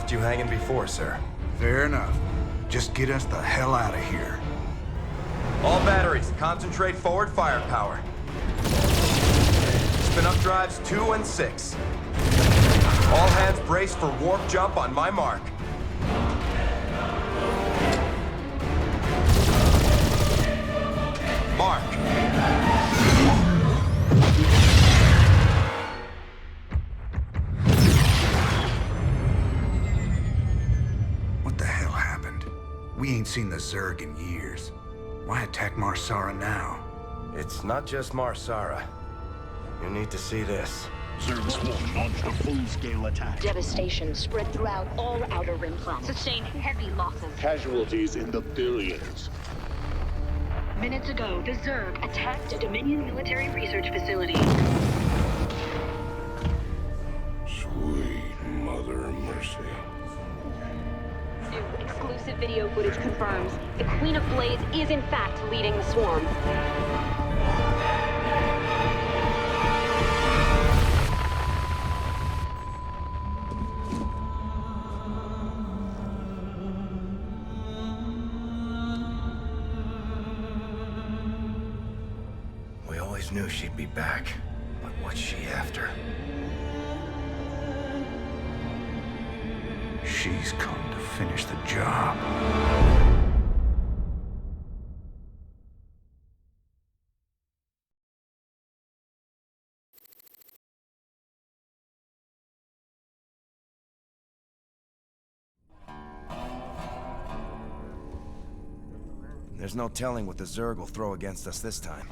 left you hanging before, sir. Fair enough. Just get us the hell out of here. All batteries, concentrate forward firepower. Spin up drives 2 and 6. All hands brace for warp jump on my mark. Mark. What the hell happened? We ain't seen the Zerg in years. Why attack Marsara now? It's not just Marsara. You need to see this. Zerg Swarm launched a full-scale attack. Devastation spread throughout all Outer Rim planets. Sustained heavy losses. Casualties in the billions. Minutes ago, the Zerg attacked a Dominion military research facility. Sweet Mother of Mercy. New exclusive video footage confirms the Queen of Blades is in fact leading the swarm. We always knew she'd be back, but what's she after? She's come to finish the job. There's no telling what the Zerg will throw against us this time.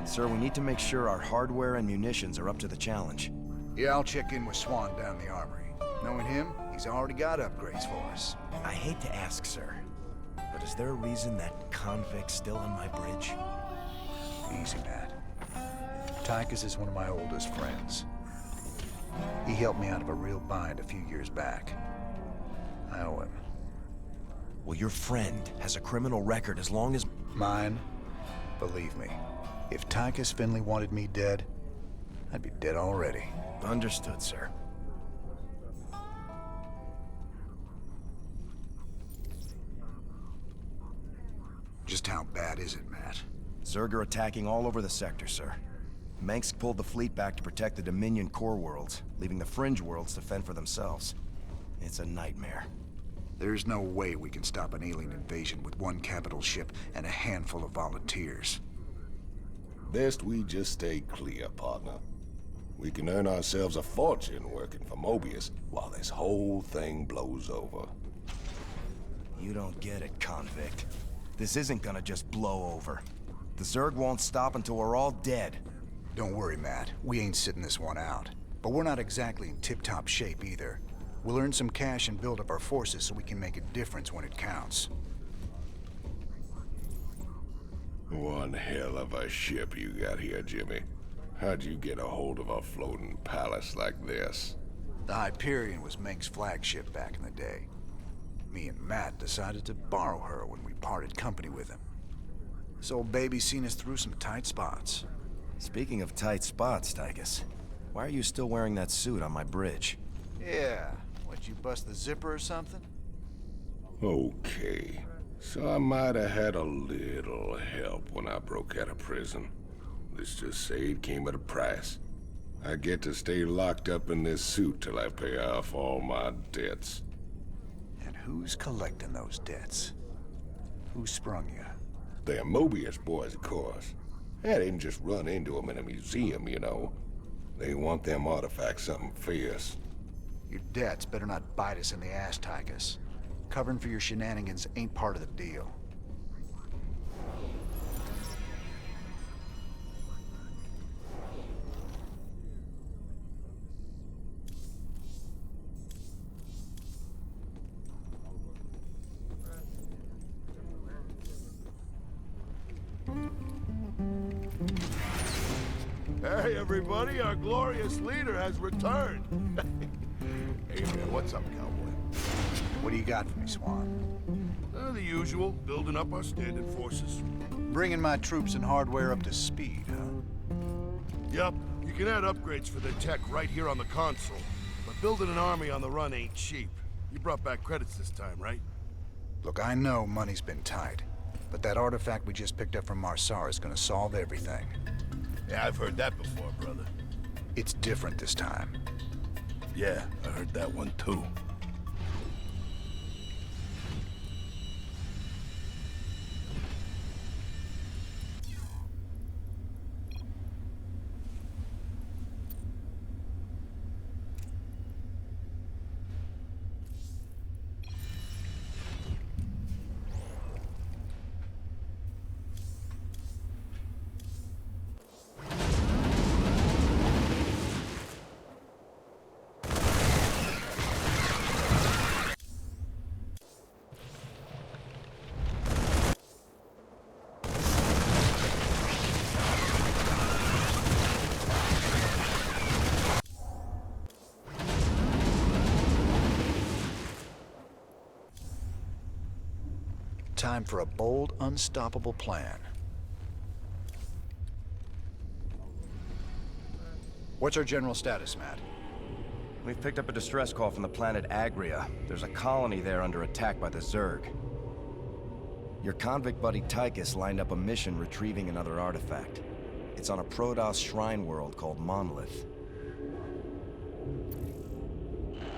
Sir, we need to make sure our hardware and munitions are up to the challenge. Yeah, I'll check in with Swan down the armory. Knowing him, he's already got upgrades for us. I hate to ask, sir, but is there a reason that convict's still on my bridge? Easy, Matt. Tychus is one of my oldest friends. He helped me out of a real bind a few years back. I owe him. Well, your friend has a criminal record as long as... Mine? Believe me, if Tychus Finley wanted me dead, I'd be dead already. Understood, sir. Just how bad is it, Matt? Zerg are attacking all over the sector, sir. Mengsk pulled the fleet back to protect the Dominion core worlds, leaving the fringe worlds to fend for themselves. It's a nightmare. There's no way we can stop an alien invasion with one capital ship and a handful of volunteers. Best we just stay clear, partner. We can earn ourselves a fortune working for Mobius while this whole thing blows over. You don't get it, convict. This isn't gonna just blow over. The Zerg won't stop until we're all dead. Don't worry, Matt. We ain't sitting this one out. But we're not exactly in tip-top shape either. We'll earn some cash and build up our forces so we can make a difference when it counts. One hell of a ship you got here, Jimmy. How'd you get a hold of a floating palace like this? The Hyperion was Meng's flagship back in the day. Me and Matt decided to borrow her when we parted company with him. This old baby's seen us through some tight spots. Speaking of tight spots, Tychus, why are you still wearing that suit on my bridge? Yeah, what, you bust the zipper or something? Okay. So I might have had a little help when I broke out of prison. Let's just say it came at a price. I get to stay locked up in this suit till I pay off all my debts. And who's collecting those debts? Who sprung you? They're Mobius boys, of course. I didn't just run into them in a museum, you know. They want them artifacts something fierce. Your debts better not bite us in the ass, Tychus. Covering for your shenanigans ain't part of the deal. Hey, everybody, our glorious leader has returned. Hey, man, what's up, cowboy? What do you got for me, Swan? The usual, building up our standard forces. Bringing my troops and hardware up to speed, huh? Yup, you can add upgrades for their tech right here on the console. But building an army on the run ain't cheap. You brought back credits this time, right? Look, I know money's been tight, but that artifact we just picked up from Marsar is gonna solve everything. Yeah, I've heard that before, brother. It's different this time. Yeah, I heard that one too. Time for a bold, unstoppable plan. What's our general status, Matt? We've picked up a distress call from the planet Agria. There's a colony there under attack by the Zerg. Your convict buddy Tychus lined up a mission retrieving another artifact. It's on a Protoss shrine world called Monolith.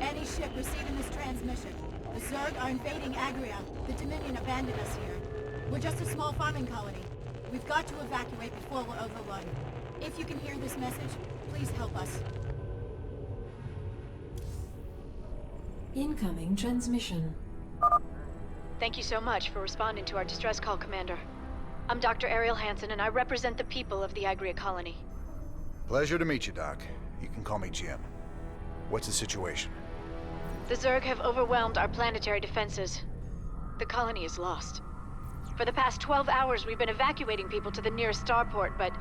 Any ship receiving this transmission. The Zerg are invading Agria. The Dominion abandoned us here. We're just a small farming colony. We've got to evacuate before we're overrun. If you can hear this message, please help us. Incoming transmission. Thank you so much for responding to our distress call, Commander. I'm Dr. Ariel Hansen, and I represent the people of the Agria colony. Pleasure to meet you, Doc. You can call me Jim. What's the situation? The Zerg have overwhelmed our planetary defenses. The colony is lost. For the past 12 hours, we've been evacuating people to the nearest starport, but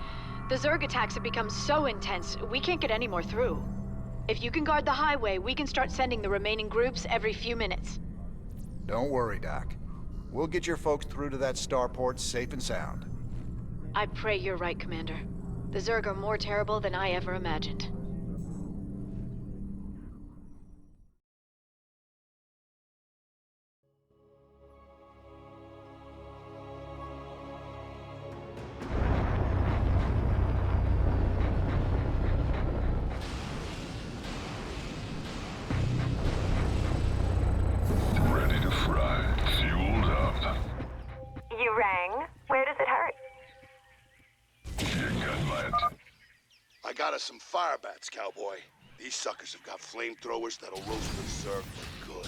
the Zerg attacks have become so intense, we can't get any more through. If you can guard the highway, we can start sending the remaining groups every few minutes. Don't worry, Doc. We'll get your folks through to that starport safe and sound. I pray you're right, Commander. The Zerg are more terrible than I ever imagined. I got us some fire bats, cowboy. These suckers have got flamethrowers that'll roast the Zerg for good.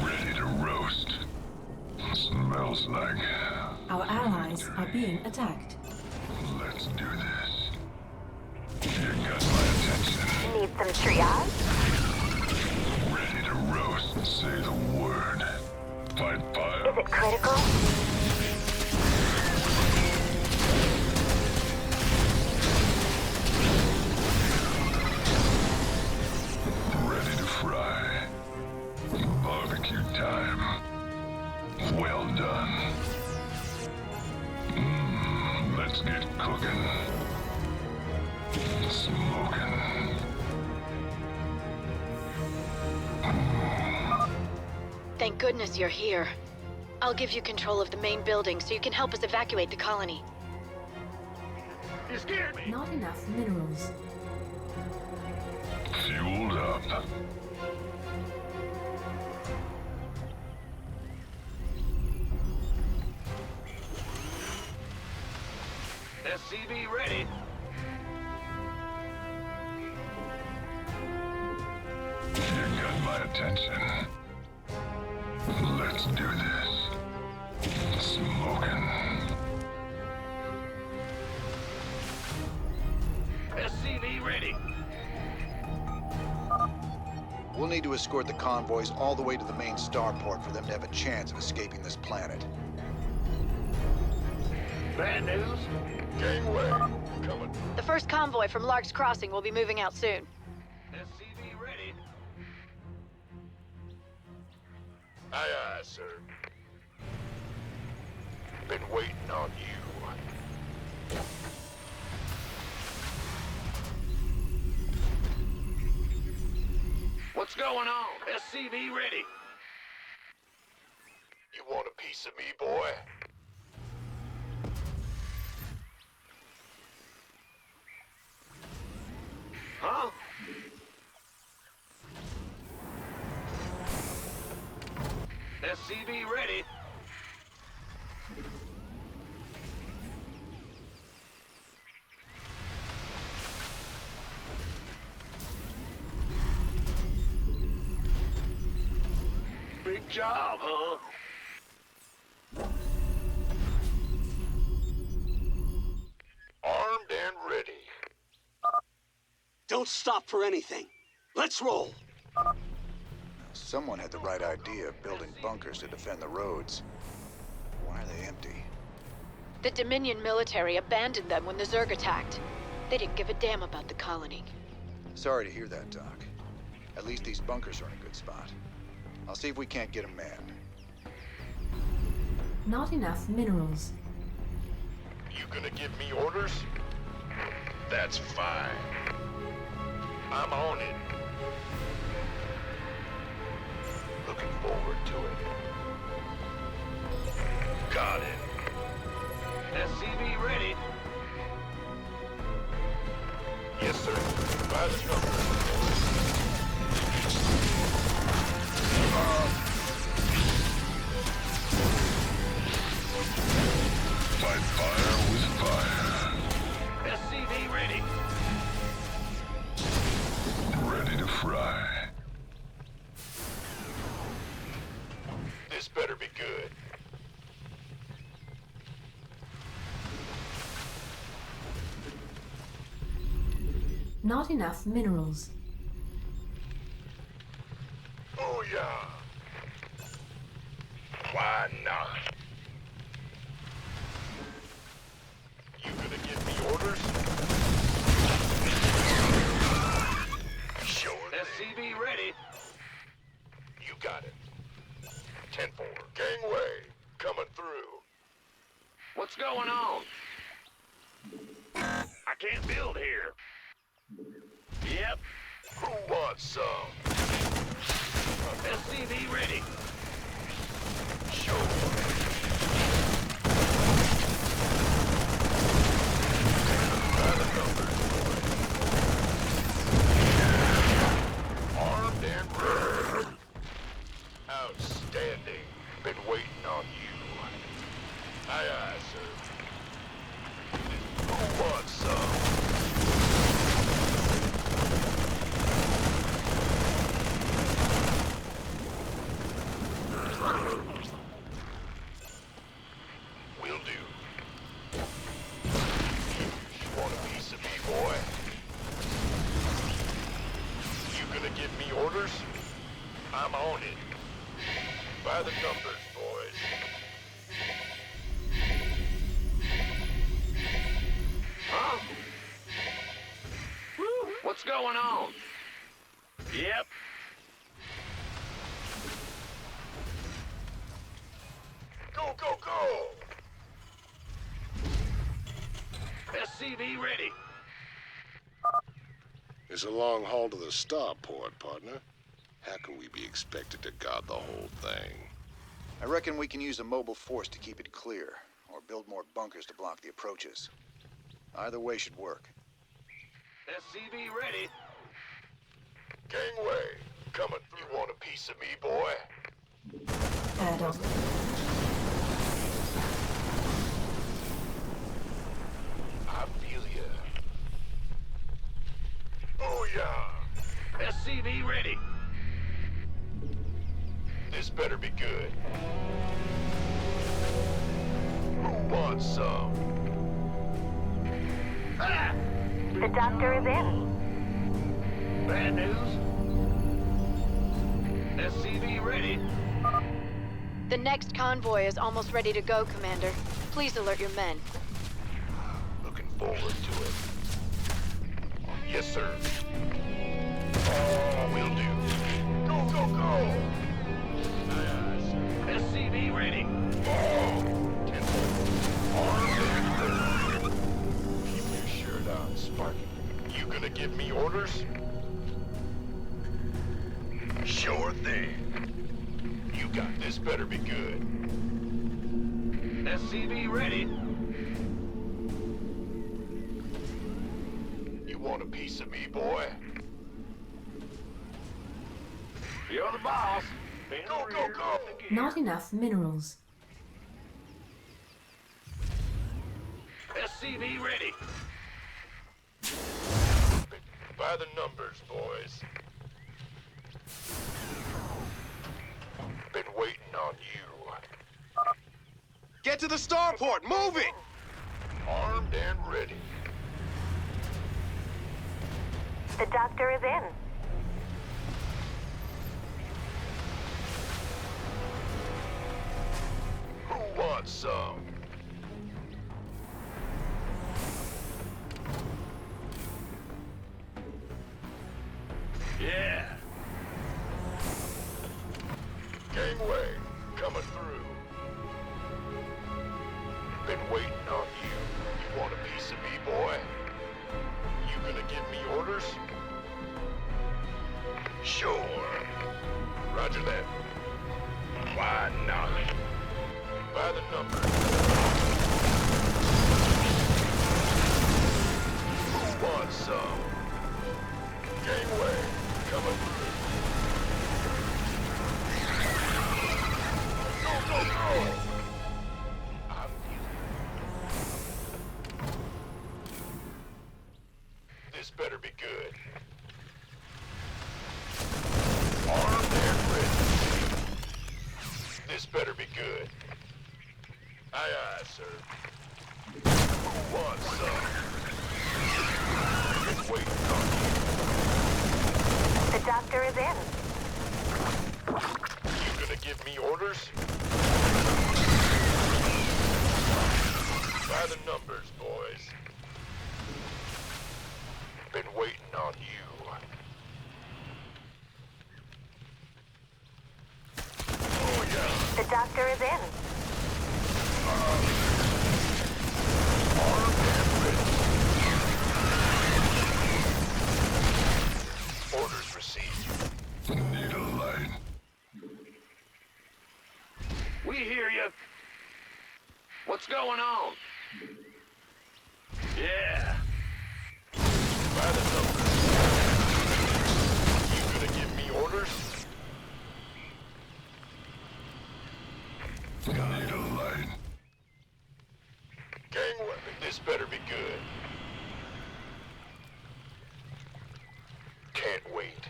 Ready to roast. Smells like. Our allies are being attacked. Let's do this. You got my attention. Need some triage? Ready to roast. Say the word. Fight fire. Is it critical? Ready to fry. Barbecue time. Well done. Let's get cooking. Smoking. Thank goodness you're here. I'll give you control of the main building so you can help us evacuate the colony. You scared me! Not enough minerals. Fueled up. SCV ready. You got my attention. Let's do this. Smoking. SCV ready. We'll need to escort the convoys all the way to the main starport for them to have a chance of escaping this planet. Bad news? Gangway coming. The first convoy from Lark's Crossing will be moving out soon. SCV ready. Aye, aye, sir. Been waiting on you. What's going on? SCV ready. You want a piece of me, boy? Huh? SCV ready. Big job, huh? Armed and ready. Don't stop for anything. Let's roll. Someone had the right idea of building bunkers to defend the roads. Why are they empty? The Dominion military abandoned them when the Zerg attacked. They didn't give a damn about the colony. Sorry to hear that, Doc. At least these bunkers are in a good spot. I'll see if we can't get them manned. Not enough minerals. You gonna give me orders? That's fine. I'm on it. Looking forward to it. Got it. SCV ready. Yes, sir. By the numbers. Fight fire with fire. SCV ready. Ready to fry. This better be good. Not enough minerals. Oh yeah. Why not? You gonna give me orders? Sure. SCV ready. You got it. 10-4. Gangway coming through. What's going on? I can't build here. Yep. Who wants some? SCV ready. Sure. By the numbers, boy. Armed and ready. Outstanding. Been waiting on you. Aye, aye, sir. Who wants some? Will do. You want a piece of me, boy? You gonna give me orders? I'm on it. By the numbers, boys. Huh? What's going on? Yep. Go, go, go! SCV ready. It's a long haul to the starport, partner. How can we be expected to guard the whole thing? I reckon we can use a mobile force to keep it clear, or build more bunkers to block the approaches. Either way should work. SCV ready. Gangway, coming through. You want a piece of me, boy? Add up. I feel ya. Oh yeah. SCV ready. This better be good. Who wants some? Ah! The doctor is in. Bad news? SCV ready. The next convoy is almost ready to go, Commander. Please alert your men. Looking forward to it. Yes, sir. Will do. Go, go, go! Aye, aye, sir. SCV ready. Oh! 10-4. Armed and ready. Keep your shirt on, Sparky. You gonna give me orders? Sure thing. You got this. Better be good. SCV ready. You want a piece of me, boy? You're the boss. Go, go, go! Not enough minerals. SCV ready. By the numbers, boys. Been waiting on you. Get to the starport! Move it! Armed and ready. The doctor is in. Who wants some? Yeah. Gangway, coming through. Been waiting on you. You want a piece of me, boy? You gonna give me orders? Sure. Roger that. Why not? By the numbers. Who wants some? Gangway, coming through. Go, go, go! I'm This better be good. Armed and ready. This better be good. Aye, aye, sir. Who wants some? Been waiting on you. The doctor is in. You gonna give me orders? By the numbers, boys. Been waiting on you. Oh, yeah. The doctor is in. Armed and ready. Orders received. Need a light. We hear you. What's going on? Yeah. By the numbers. You gonna give me orders? Need a light. Gangway, this better be good. Can't wait.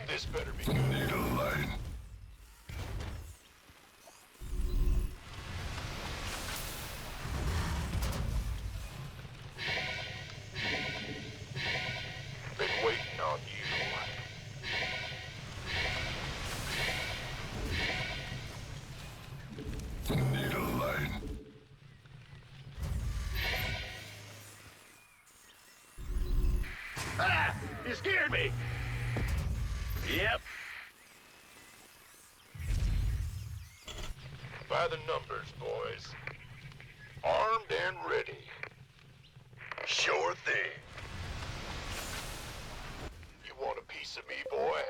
This better be good. Need a light. Been waiting on you. Need a light. Ah! You scared me! Yep. By the numbers, boys. Armed and ready. Sure thing. You want a piece of me, boy?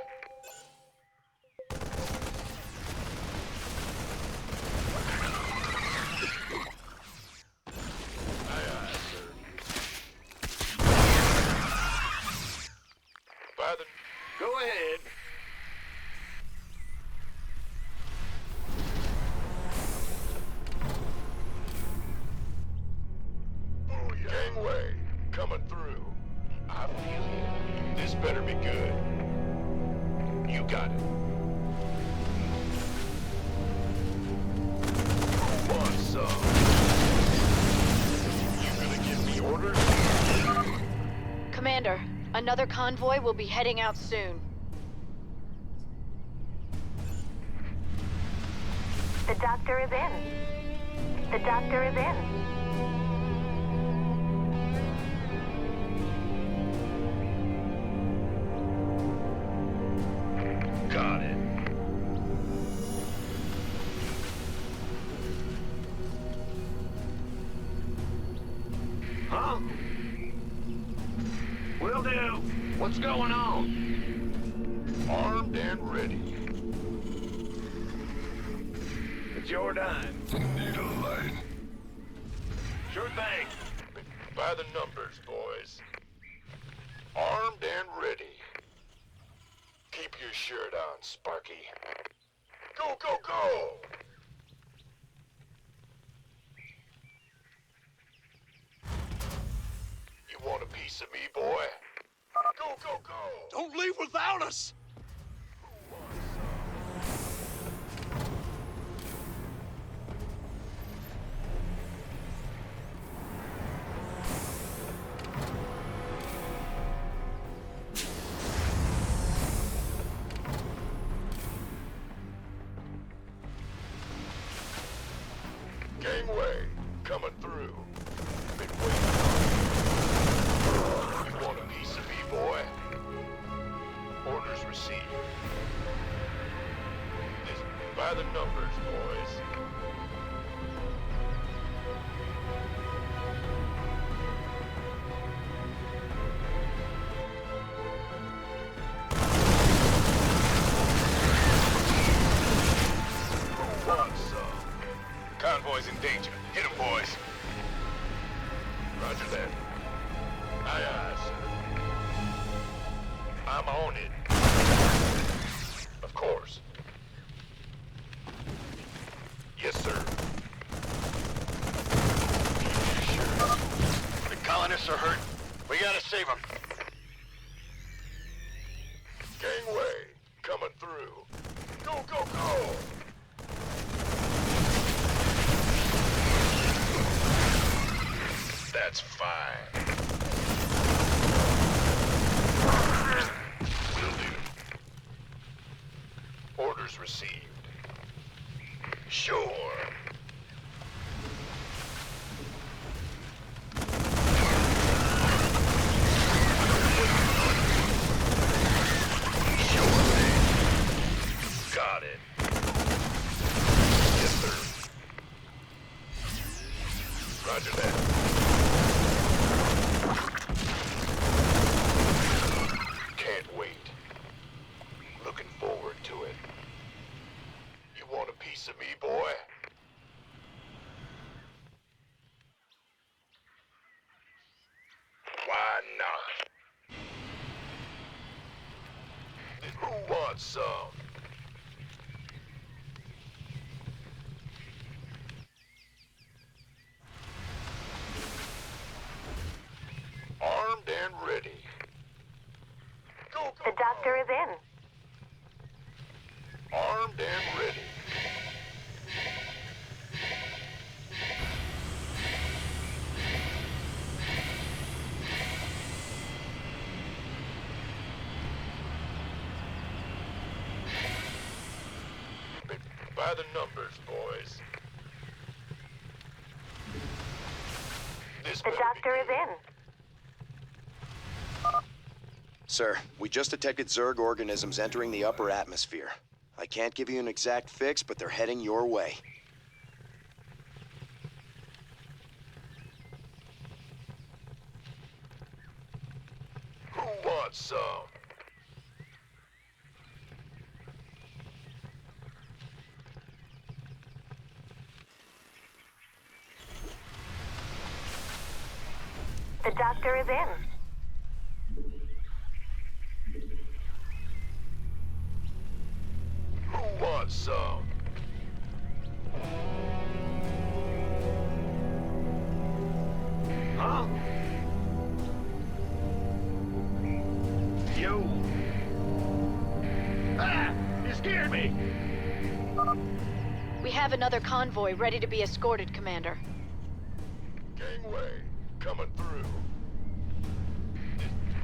Aye, aye, sir. By the... Go ahead. Oh, yeah. Gangway, coming through. I feel it. This better be good. You got it. Who wants some? You gonna give me orders? Commander, another convoy will be heading out soon. The doctor is in. The doctor is in. Got it. Huh? Will do. What's going on? Armed and ready. It's your dime. Need a light. Sure thing. By the numbers, boys. Armed and ready. Keep your shirt on, Sparky. Go, go, go! You want a piece of me, boy? Go, go, go! Don't leave without us! Gangway, coming through. Been waiting on you. You want a piece of me, boy? Orders received. This by the numbers, boys. Who wants some? Convoy's in danger. Hit him, boys. Roger that. Aye, aye, sir. I'm on it. Of course. Yes, sir. Sure. The colonists are hurt. We gotta save them. Gangway, coming through. Go, go, go! That's fine. Will do. Orders received. Sure. Sure thing. Got it. Yes, sir. Roger that. Can't wait. Looking forward to it. You want a piece of me, boy? Why not? Who wants some? Armed and ready. Go, go, The doctor is in. Armed and ready. By the numbers, boys. This The doctor is in. Sir, we just detected Zerg organisms entering the upper atmosphere. I can't give you an exact fix, but they're heading your way. Who wants some? The doctor is in. Who wants some? Huh? You. Ah! You scared me! We have another convoy ready to be escorted, Commander. Gangway, coming through.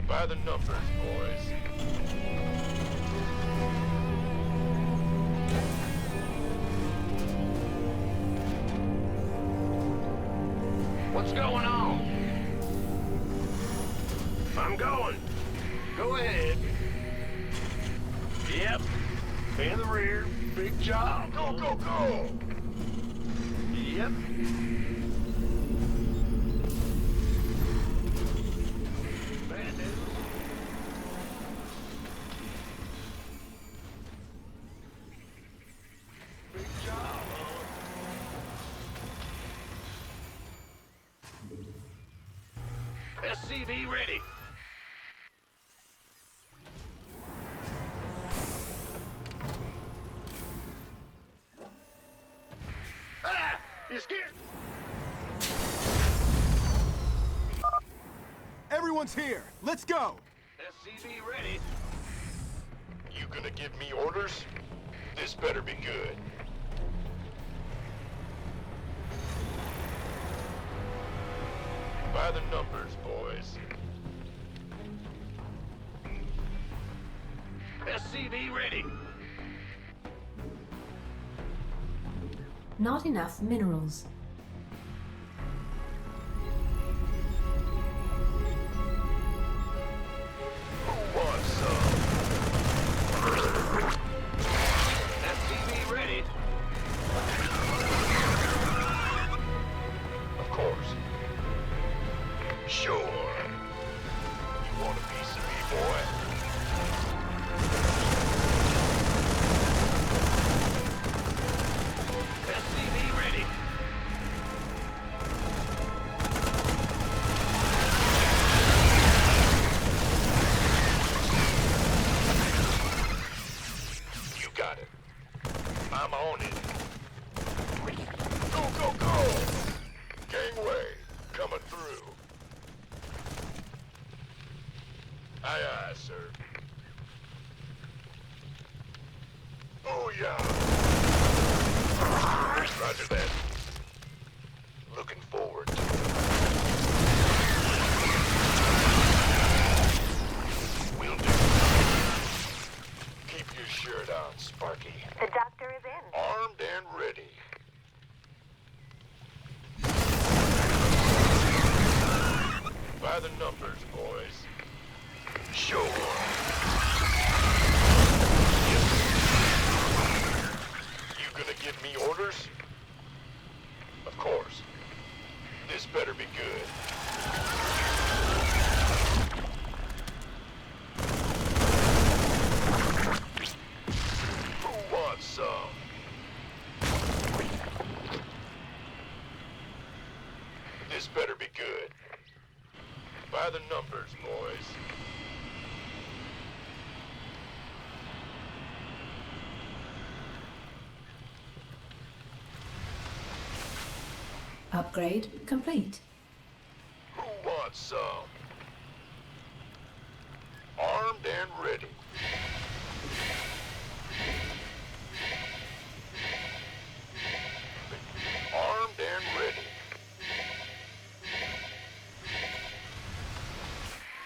By the numbers, boys. What's going on? I'm going. Go ahead. Yep. In the rear. Big job. Go, go, go! Yep. SCV ready. Ah! You scared? Everyone's here. Let's go. SCV ready. You gonna give me orders? This better be good. By the numbers, boys. SCV ready. Not enough minerals. Who wants some? SCV ready. Of course. Sure. You want a piece of me, boy? SCV ready. You got it. I'm on it. Go, go, go! Gangway, coming through. Aye, aye, sir. Oh, yeah. Roger that. Looking forward to it. Will do. Keep your shirt on, Sparky. The doctor is in. Armed and ready. By the numbers, boys. Sure. Yes. You gonna give me orders? Of course. This better be good. Who wants some? This better be good. By the numbers, boys. Upgrade complete. Who wants some? Armed and ready. Armed and ready.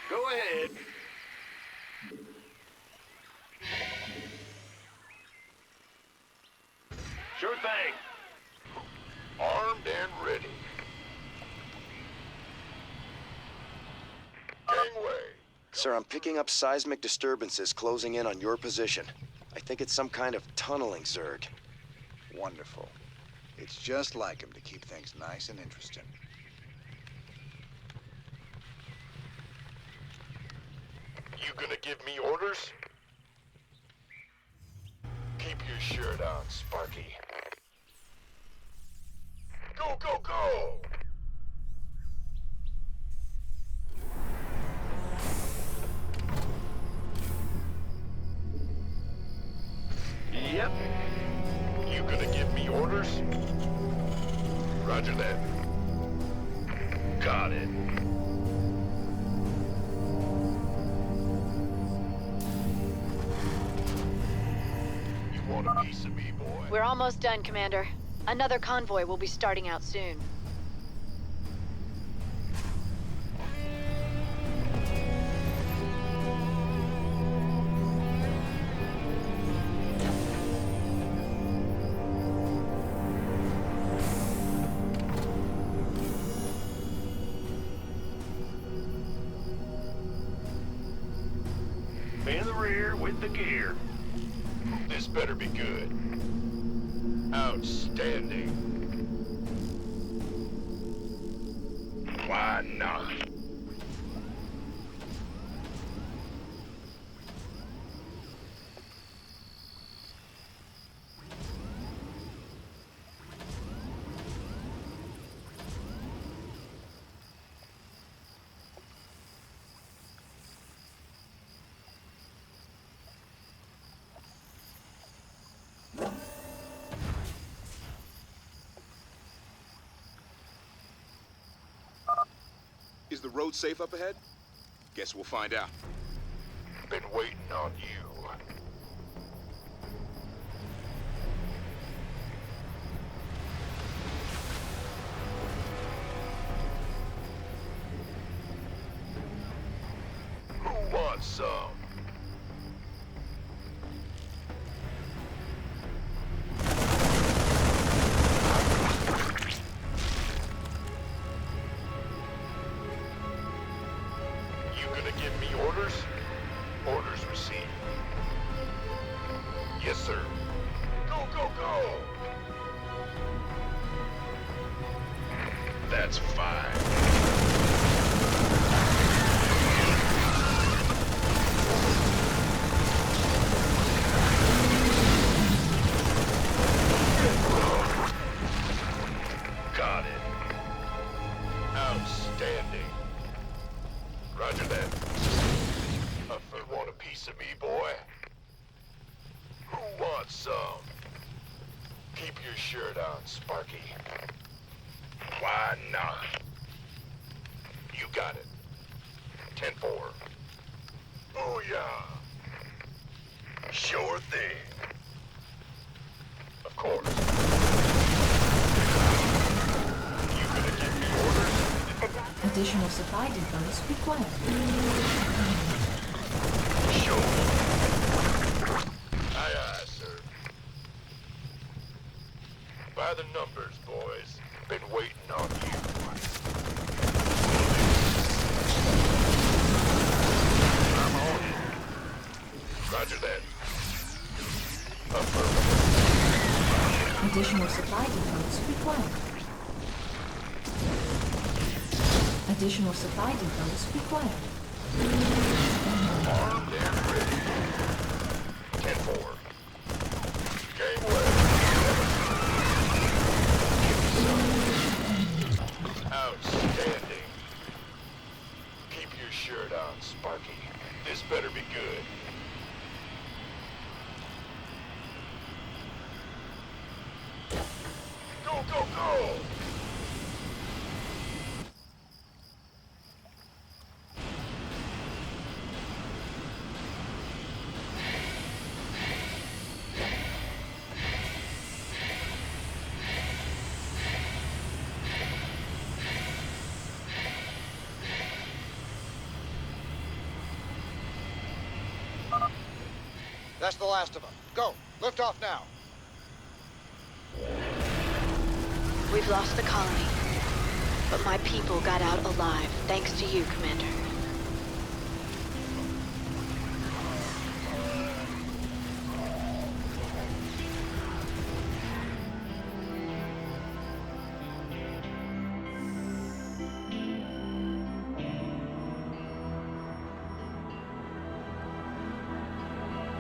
Go ahead. Sure thing. Armed and ready. Gangway. Sir, I'm picking up seismic disturbances closing in on your position. I think it's some kind of tunneling, Zerg. Wonderful. It's just like him to keep things nice and interesting. You gonna give me orders? Keep your shirt on, Sparky. Go, go, go! Yep. You gonna give me orders? Roger that. Got it. You want a piece of me, boy? We're almost done, Commander. Another convoy will be starting out soon. In the rear with the gear. This better be good. Outstanding. Why not? Is the road safe up ahead? Guess we'll find out. Been waiting on you. Who wants some? You gonna give me orders? Orders received. Yes, sir. Go, go, go! That's fine. Got it. Outstanding. Roger that. You want a piece of me, boy? Who wants some? Keep your shirt on, Sparky. Why not? You got it. 10-4. Booyah! Sure thing. Of course. You gonna give me orders? Additional supply depots required. Sure. Aye, aye, sir. By the numbers, boys. Been waiting on you. I'm on it. Roger that. Affirmative. Additional supply depots required. Additional supply depots required. Armed and ready. 10-4. Game away. Outstanding. Keep your shirt on, Sparky. This better be good. Go, go, go! That's the last of them. Go. Lift off now. We've lost the colony, but my people got out alive, thanks to you, Commander.